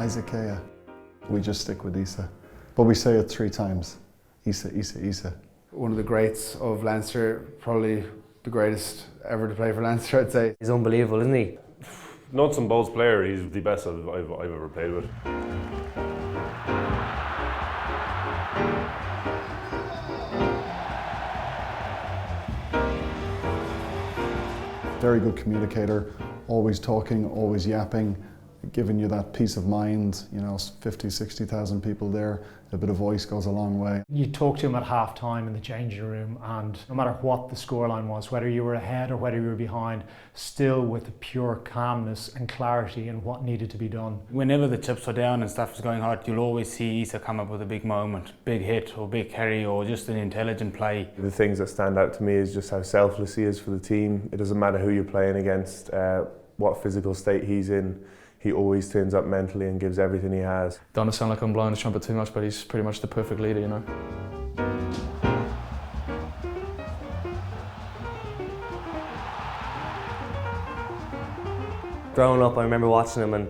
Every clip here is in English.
Isa Nacewa. We just stick with Isa. But we say it 3 times. Isa, Isa, Isa. One of the greats of Leinster, probably the greatest ever to play for Leinster, I'd say. He's unbelievable, isn't he? Nuts and bolts player, he's the best I've ever played with. Very good communicator, always talking, always yapping, giving you that peace of mind. You know, 50, 60,000 people there, a bit of voice goes a long way. You talk to him at half time in the changing room, and no matter what the scoreline was, whether you were ahead or whether you were behind, still with the pure calmness and clarity in what needed to be done. Whenever the chips were down and stuff was going hard, you'll always see Isa come up with a big moment, big hit or big carry or just an intelligent play. The things that stand out to me is just how selfless he is for the team. It doesn't matter who you're playing against, what physical state he's in. He always turns up mentally and gives everything he has. Don't want to sound like I'm blowing the trumpet too much, but he's pretty much the perfect leader, you know. Growing up, I remember watching him, and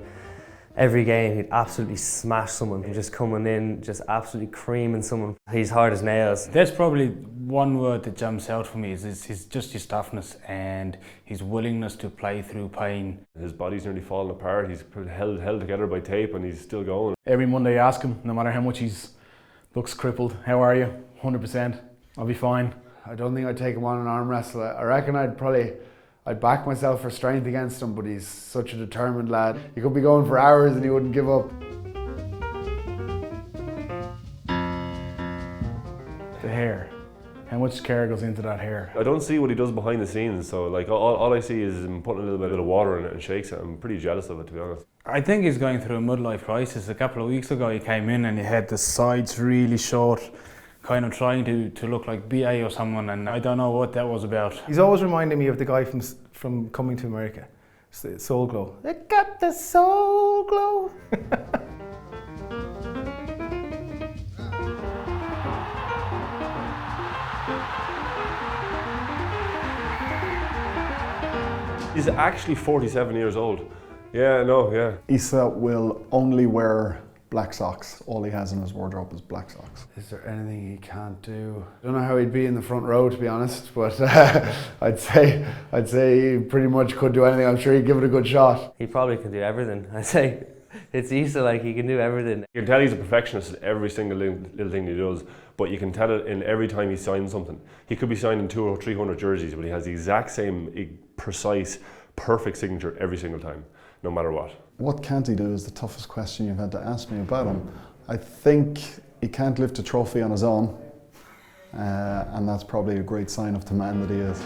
every game he'd absolutely smash someone. He'd just coming in, just absolutely creaming someone. He's hard as nails. There's probably one word that jumps out for me is just his toughness and his willingness to play through pain. His body's nearly falling apart, he's held together by tape and he's still going. Every Monday I ask him, no matter how much looks crippled, how are you? 100%, I'll be fine. I don't think I'd take him on an arm wrestle. I reckon I'd back myself for strength against him, but he's such a determined lad. He could be going for hours and he wouldn't give up. The hair. How much care goes into that hair? I don't see what he does behind the scenes, so like all I see is him putting a little bit of water in it and shakes it. I'm pretty jealous of it, to be honest. I think he's going through a midlife crisis. A couple of weeks ago he came in and he had the sides really short, kind of trying to look like BA or someone, and I don't know what that was about. He's always reminding me of the guy from Coming to America, Soul Glow. They got the soul glow. He's actually 47 years old. Yeah, no, yeah. Isa will only wear black socks. All he has in his wardrobe is black socks. Is there anything he can't do? I don't know how he'd be in the front row, to be honest, but I'd say he pretty much could do anything. I'm sure he'd give it a good shot. He probably can do everything. I'd say it's Isa, like he can do everything. You can tell he's a perfectionist in every single little thing he does, but you can tell it in every time he signs something. He could be signing 200 or 300 jerseys, but he has the exact same precise, perfect signature every single time, no matter what. What can't he do is the toughest question you've had to ask me about him. I think he can't lift a trophy on his own, and that's probably a great sign of the man that he is.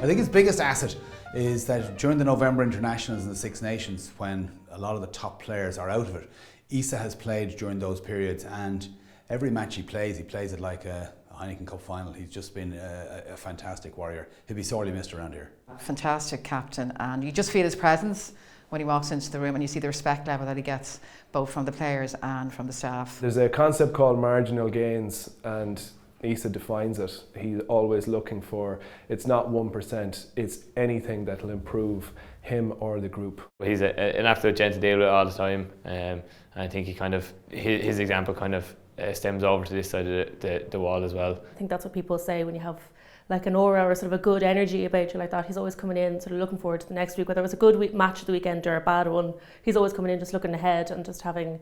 I think his biggest asset is that during the November internationals in the Six Nations, when a lot of the top players are out of it, Isa has played during those periods, and every match he plays it like a Heineken Cup final. He's just been a fantastic warrior. He'll be sorely missed around here. Fantastic captain, and you just feel his presence when he walks into the room, and you see the respect level that he gets both from the players and from the staff. There's a concept called marginal gains, and Isa defines it. He's always looking for, it's not 1%, it's anything that'll improve him or the group. He's an absolute gent to deal with all the time, and I think his example kind of stems over to this side of the wall as well. I think that's what people say when you have like an aura or sort of a good energy about you like that. He's always coming in sort of looking forward to the next week, whether it was a good match of the weekend or a bad one. He's always coming in just looking ahead and just having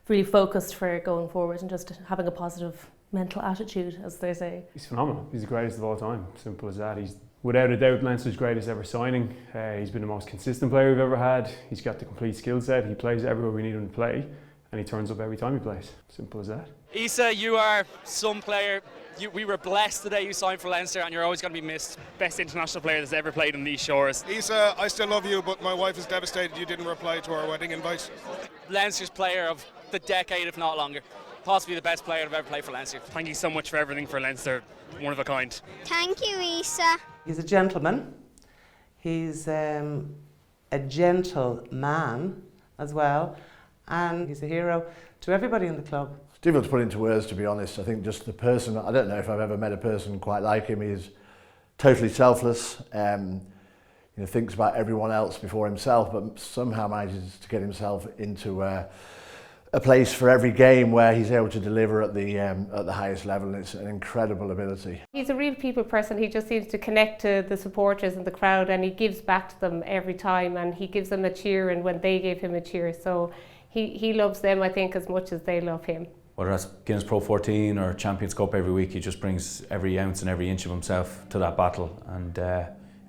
really focused for going forward and just having a positive mental attitude, as they say. He's phenomenal. He's the greatest of all time. Simple as that. He's without a doubt Leinster's greatest ever signing. He's been the most consistent player we've ever had. He's got the complete skill set. He plays everywhere we need him to play, and he turns up every time he plays. Simple as that. Isa, you are some player. We were blessed the day you signed for Leinster, and you're always going to be missed. Best international player that's ever played on these shores. Isa, I still love you, but my wife is devastated you didn't reply to our wedding invite. Leinster's player of the decade, if not longer. Possibly the best player I've ever played for Leinster. Thank you so much for everything for Leinster. One of a kind. Thank you, Isa. He's a gentleman. He's a gentle man as well, and he's a hero to everybody in the club. Difficult to put into words, to be honest. I think just the person, I don't know if I've ever met a person quite like him. He's totally selfless. Thinks about everyone else before himself, but somehow manages to get himself into a place for every game where he's able to deliver at the highest level, and it's an incredible ability. He's a real people person. He just seems to connect to the supporters and the crowd, and he gives back to them every time, and he gives them a cheer and when they gave him a cheer. So he loves them, I think, as much as they love him. Whether that's Guinness Pro 14 or Champions Cup every week, he just brings every ounce and every inch of himself to that battle, and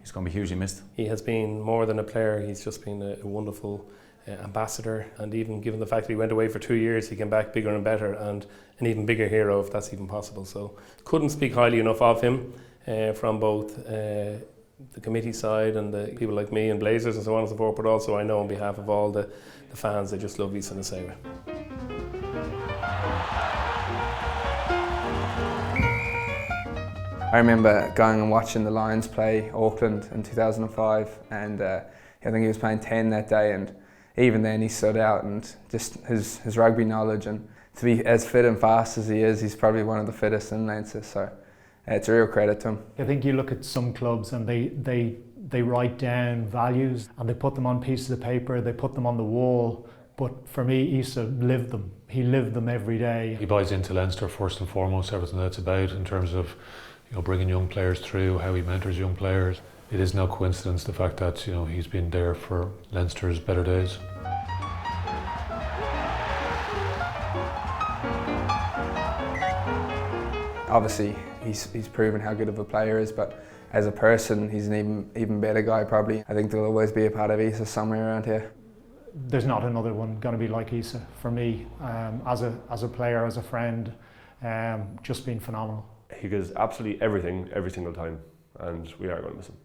he's going to be hugely missed. He has been more than a player, he's just been a wonderful ambassador, and even given the fact that he went away for 2 years, he came back bigger and better and an even bigger hero, if that's even possible. So couldn't speak highly enough of him from both the committee side and the people like me and Blazers and so on and so forth, but also I know on behalf of all the fans, they just love Isa Nacewa. I remember going and watching the Lions play Auckland in 2005, and I think he was playing 10 that day, and even then he stood out, and just his rugby knowledge, and to be as fit and fast as he is, he's probably one of the fittest in Leinster, so it's a real credit to him. I think you look at some clubs and they write down values and they put them on pieces of paper, they put them on the wall, but for me Isa lived them. He lived them every day. He buys into Leinster first and foremost, everything that's about in terms of bringing young players through, how he mentors young players. It is no coincidence the fact that he's been there for Leinster's better days. Obviously, he's proven how good of a player he is, but as a person, he's an even better guy probably. I think there'll always be a part of Isa somewhere around here. There's not another one going to be like Isa for me, as a player, as a friend, just been phenomenal. He gives absolutely everything every single time, and we are going to miss him.